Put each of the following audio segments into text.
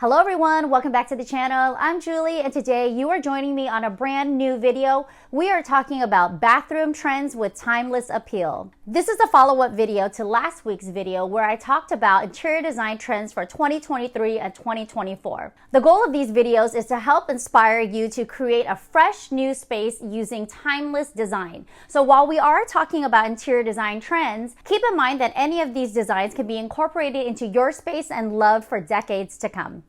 Hello everyone, welcome back to the channel. I'm Julie and today you are joining me on a brand new video. We are talking about bathroom trends with timeless appeal. This is a follow-up video to last week's video where I talked about interior design trends for 2023 and 2024. The goal of these videos is to help inspire you to create a fresh new space using timeless design. So while we are talking about interior design trends, keep in mind that any of these designs can be incorporated into your space and loved for decades to come.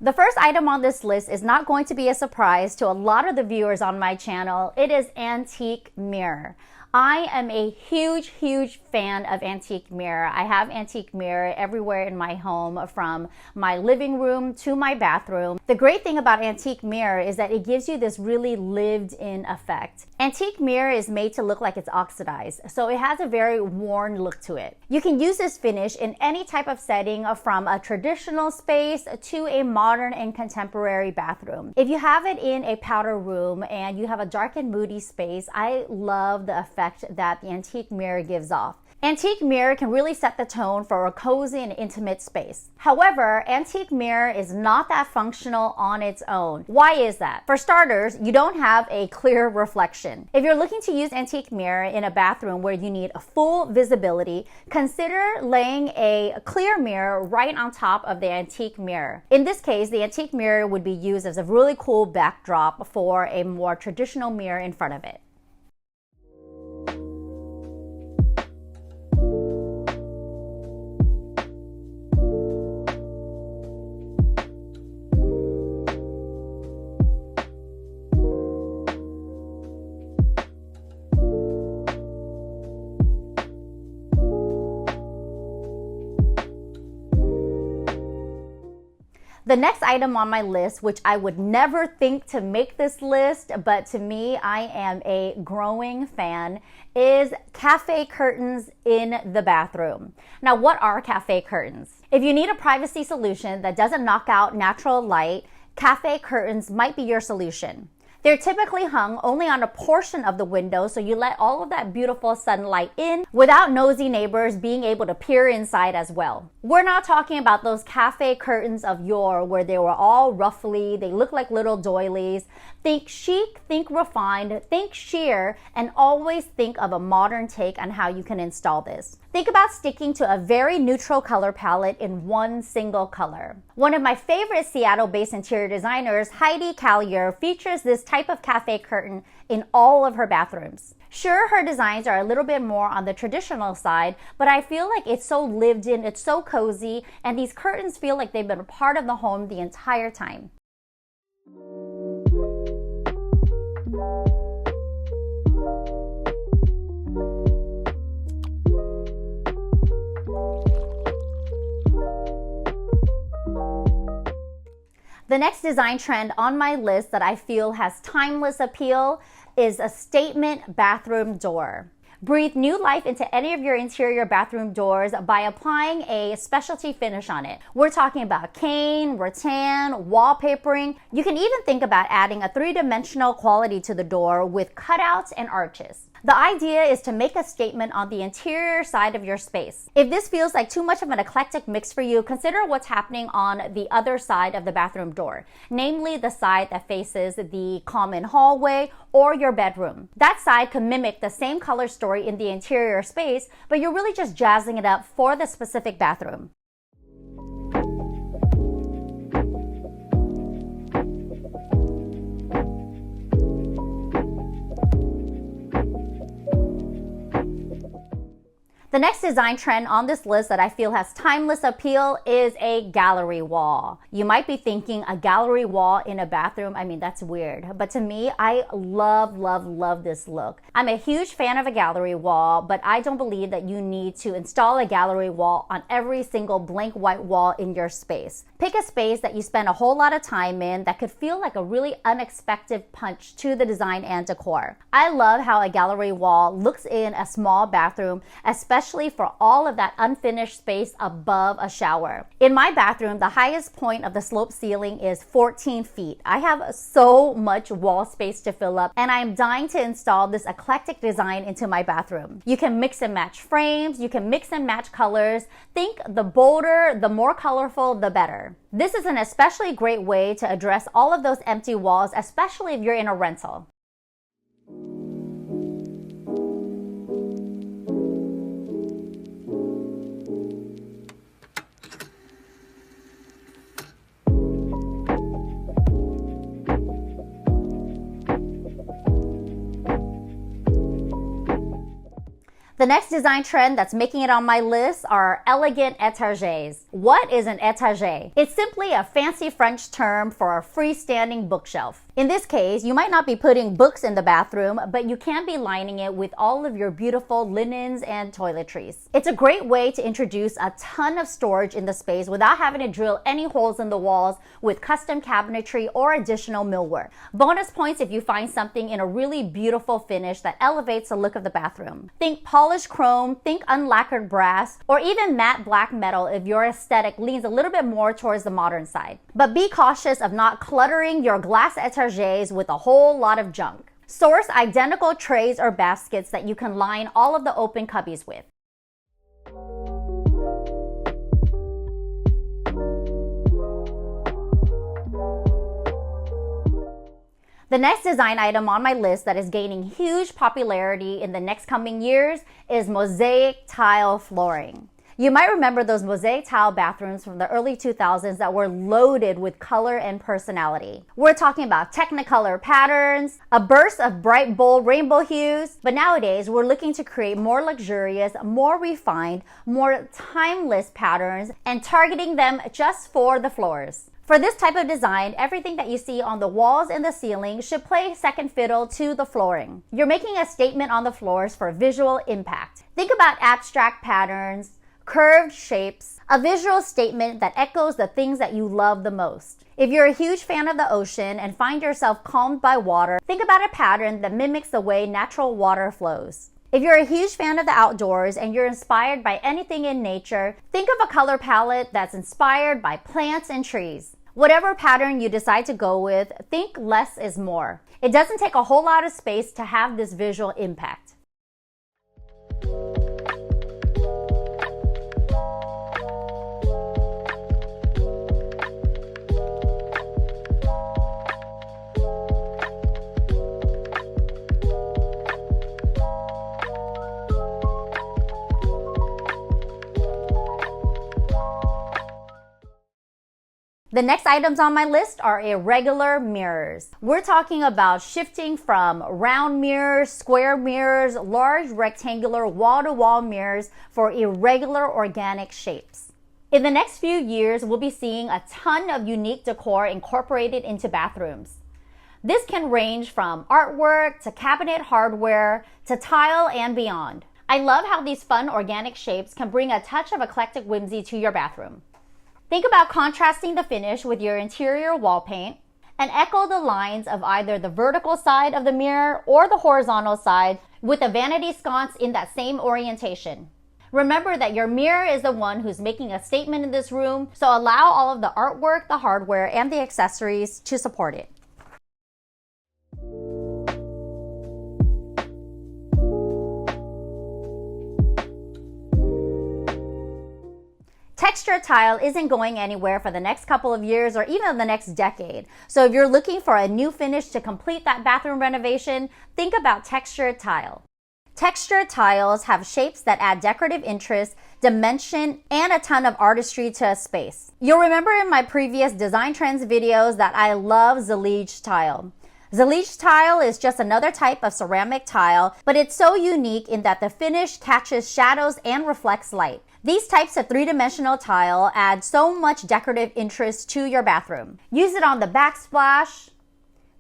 The first item on this list is not going to be a surprise to a lot of the viewers on my channel. It is antique mirror. I am a huge fan of antique mirror. I have antique mirror everywhere in my home, from my living room to my bathroom. The great thing about antique mirror is that it gives you this really lived-in effect. Antique mirror is made to look like it's oxidized, so it has a very worn look to it. You can use this finish in any type of setting, from a traditional space to a modern and contemporary bathroom. If you have it in a powder room and you have a dark and moody space, I love the effect that the antique mirror gives off. Antique mirror can really set the tone for a cozy and intimate space. However, antique mirror is not that functional on its own. Why is that? For starters, you don't have a clear reflection. If you're looking to use antique mirror in a bathroom where you need a full visibility, consider laying a clear mirror right on top of the antique mirror. In this case, the antique mirror would be used as a really cool backdrop for a more traditional mirror in front of it. The next item on my list, which I would never think to make this list, but to me, I am a growing fan, is cafe curtains in the bathroom. Now, what are cafe curtains? If you need a privacy solution that doesn't knock out natural light, cafe curtains might be your solution. They're typically hung only on a portion of the window, so you let all of that beautiful sunlight in without nosy neighbors being able to peer inside as well. We're not talking about those cafe curtains of yore where they were all ruffly, they look like little doilies. Think chic, think refined, think sheer, and always think of a modern take on how you can install this. Think about sticking to a very neutral color palette in one single color. One of my favorite Seattle-based interior designers, Heidi Collier, features this type of cafe curtain in all of her bathrooms. Sure, her designs are a little bit more on the traditional side, but I feel like it's so lived in, it's so cozy, and these curtains feel like they've been a part of the home the entire time. The next design trend on my list that I feel has timeless appeal is a statement bathroom door. Breathe new life into any of your interior bathroom doors by applying a specialty finish on it. We're talking about cane, rattan, wallpapering. You can even think about adding a three-dimensional quality to the door with cutouts and arches. The idea is to make a statement on the interior side of your space. If this feels like too much of an eclectic mix for you, consider what's happening on the other side of the bathroom door, namely the side that faces the common hallway or your bedroom. That side can mimic the same color story in the interior space, but you're really just jazzing it up for the specific bathroom. The next design trend on this list that I feel has timeless appeal is a gallery wall. You might be thinking, a gallery wall in a bathroom? I mean, that's weird. But to me, I love this look. I'm a huge fan of a gallery wall, but I don't believe that you need to install a gallery wall on every single blank white wall in your space. Pick a space that you spend a whole lot of time in that could feel like a really unexpected punch to the design and decor. I love how a gallery wall looks in a small bathroom, especially especially for all of that unfinished space above a shower. In my bathroom, the highest point of the slope ceiling is 14 feet. I have so much wall space to fill up, and I am dying to install this eclectic design into my bathroom. You can mix and match frames, you can mix and match colors. Think the bolder, the more colorful, the better. This is an especially great way to address all of those empty walls, especially if you're in a rental. The next design trend that's making it on my list are elegant étagères. What is an étagère? It's simply a fancy French term for a freestanding bookshelf. In this case, you might not be putting books in the bathroom, but you can be lining it with all of your beautiful linens and toiletries. It's a great way to introduce a ton of storage in the space without having to drill any holes in the walls with custom cabinetry or additional millwork. Bonus points if you find something in a really beautiful finish that elevates the look of the bathroom. Think polished chrome, think unlacquered brass, or even matte black metal if your aesthetic leans a little bit more towards the modern side. But be cautious of not cluttering your glass étagères with a whole lot of junk. Source identical trays or baskets that you can line all of the open cubbies with. The next design item on my list that is gaining huge popularity in the next coming years is mosaic tile flooring. You might remember those mosaic tile bathrooms from the early 2000s that were loaded with color and personality. We're talking about Technicolor patterns, a burst of bright, bold rainbow hues, but nowadays we're looking to create more luxurious, more refined, more timeless patterns and targeting them just for the floors. For this type of design, everything that you see on the walls and the ceiling should play second fiddle to the flooring. You're making a statement on the floors for visual impact. Think about abstract patterns, curved shapes, a visual statement that echoes the things that you love the most. If you're a huge fan of the ocean and find yourself calmed by water, think about a pattern that mimics the way natural water flows. If you're a huge fan of the outdoors and you're inspired by anything in nature, think of a color palette that's inspired by plants and trees. Whatever pattern you decide to go with, think less is more. It doesn't take a whole lot of space to have this visual impact. The next items on my list are irregular mirrors. We're talking about shifting from round mirrors, square mirrors, large rectangular wall-to-wall mirrors for irregular organic shapes. In the next few years, we'll be seeing a ton of unique decor incorporated into bathrooms. This can range from artwork to cabinet hardware to tile and beyond. I love how these fun organic shapes can bring a touch of eclectic whimsy to your bathroom. Think about contrasting the finish with your interior wall paint and echo the lines of either the vertical side of the mirror or the horizontal side with a vanity sconce in that same orientation. Remember that your mirror is the one who's making a statement in this room, so allow all of the artwork, the hardware, and the accessories to support it. Texture tile isn't going anywhere for the next couple of years or even the next decade. So if you're looking for a new finish to complete that bathroom renovation, think about textured tile. Textured tiles have shapes that add decorative interest, dimension, and a ton of artistry to a space. You'll remember in my previous design trends videos that I love Zellige tile. Zellige tile is just another type of ceramic tile, but it's so unique in that the finish catches shadows and reflects light. These types of three-dimensional tile add so much decorative interest to your bathroom. Use it on the backsplash,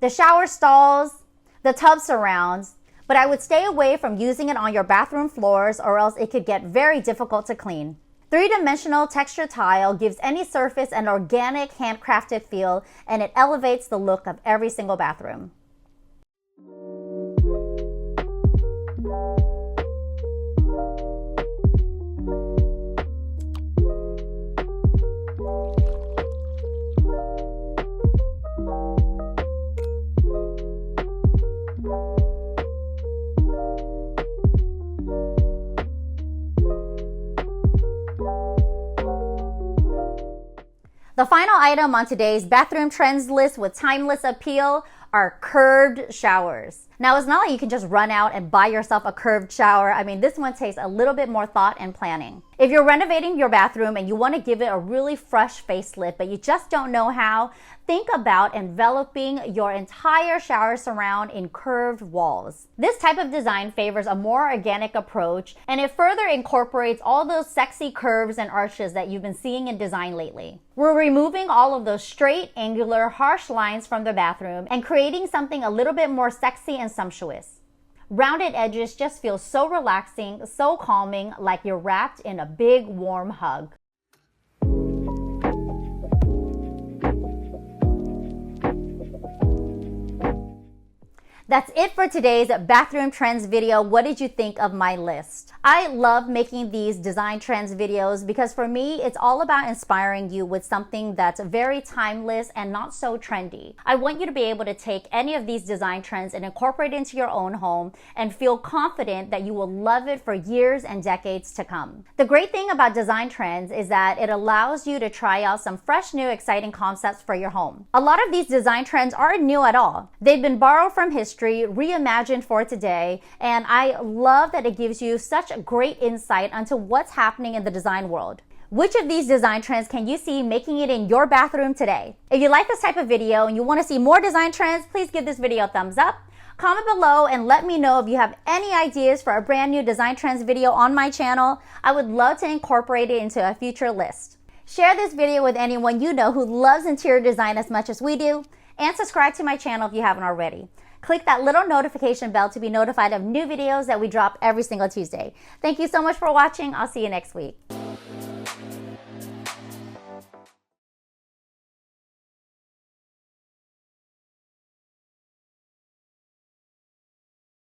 the shower stalls, the tub surrounds, but I would stay away from using it on your bathroom floors or else it could get very difficult to clean. Three-dimensional texture tile gives any surface an organic, handcrafted feel, and it elevates the look of every single bathroom. The final item on today's bathroom trends list with timeless appeal are curved showers. Now, it's not like you can just run out and buy yourself a curved shower. I mean, this one takes a little bit more thought and planning. If you're renovating your bathroom and you want to give it a really fresh facelift, but you just don't know how, think about enveloping your entire shower surround in curved walls. This type of design favors a more organic approach, and it further incorporates all those sexy curves and arches that you've been seeing in design lately. We're removing all of those straight, angular, harsh lines from the bathroom and creating something a little bit more sexy and sumptuous. Rounded edges just feel so relaxing, so calming, like you're wrapped in a big warm hug. That's it for today's bathroom trends video. What did you think of my list? I love making these design trends videos because for me, it's all about inspiring you with something that's very timeless and not so trendy. I want you to be able to take any of these design trends and incorporate it into your own home and feel confident that you will love it for years and decades to come. The great thing about design trends is that it allows you to try out some fresh, new, exciting concepts for your home. A lot of these design trends aren't new at all. They've been borrowed from history, reimagined for today, and I love that it gives you such a great insight onto what's happening in the design world. Which of these design trends can you see making it in your bathroom today? If you like this type of video and you want to see more design trends, please give this video a thumbs up. Comment below and let me know if you have any ideas for a brand new design trends video on my channel. I would love to incorporate it into a future list. Share this video with anyone you know who loves interior design as much as we do, and subscribe to my channel if you haven't already. Click that little notification bell to be notified of new videos that we drop every single Tuesday. Thank you so much for watching. I'll see you next week.